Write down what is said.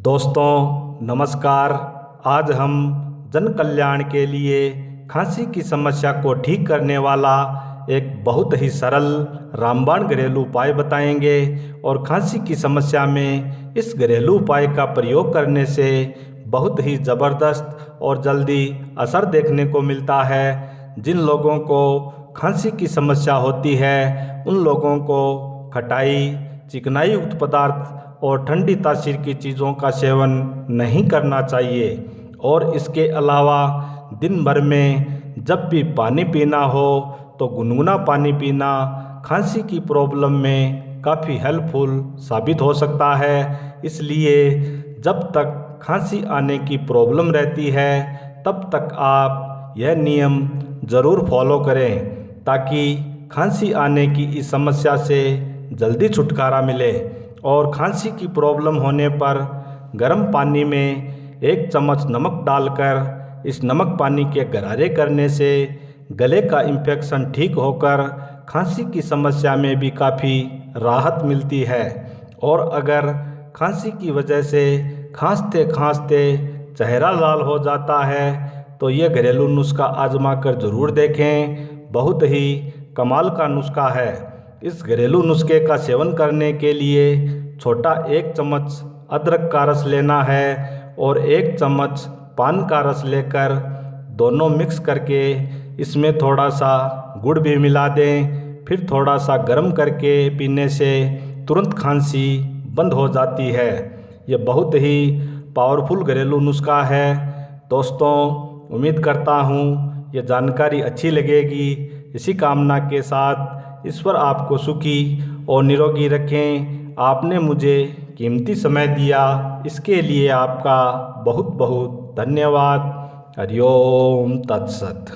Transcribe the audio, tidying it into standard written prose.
दोस्तों नमस्कार। आज हम जन कल्याण के लिए खांसी की समस्या को ठीक करने वाला एक बहुत ही सरल रामबाण घरेलू उपाय बताएंगे। और खांसी की समस्या में इस घरेलू उपाय का प्रयोग करने से बहुत ही ज़बरदस्त और जल्दी असर देखने को मिलता है। जिन लोगों को खांसी की समस्या होती है उन लोगों को खटाई, चिकनाई युक्त पदार्थ और ठंडी तासीर की चीज़ों का सेवन नहीं करना चाहिए। और इसके अलावा दिन भर में जब भी पानी पीना हो तो गुनगुना पानी पीना खांसी की प्रॉब्लम में काफ़ी हेल्पफुल साबित हो सकता है। इसलिए जब तक खांसी आने की प्रॉब्लम रहती है तब तक आप यह नियम ज़रूर फॉलो करें ताकि खांसी आने की इस समस्या से जल्दी छुटकारा मिले। और खांसी की प्रॉब्लम होने पर गर्म पानी में 1 चम्मच नमक डालकर इस नमक पानी के गरारे करने से गले का इन्फेक्शन ठीक होकर खांसी की समस्या में भी काफ़ी राहत मिलती है। और अगर खांसी की वजह से खांसते खांसते चेहरा लाल हो जाता है तो ये घरेलू नुस्खा आजमा कर ज़रूर देखें। बहुत ही कमाल का नुस्खा है। इस घरेलू नुस्खे का सेवन करने के लिए छोटा 1 चम्मच अदरक का रस लेना है और 1 चम्मच पान का रस लेकर दोनों मिक्स करके इसमें थोड़ा सा गुड़ भी मिला दें। फिर थोड़ा सा गर्म करके पीने से तुरंत खांसी बंद हो जाती है। ये बहुत ही पावरफुल घरेलू नुस्खा है। दोस्तों उम्मीद करता हूँ ये जानकारी अच्छी लगेगी। इसी कामना के साथ ईश्वर आपको सुखी और निरोगी रखें। आपने मुझे कीमती समय दिया, इसके लिए आपका बहुत बहुत धन्यवाद। हरि ओम तत्सत।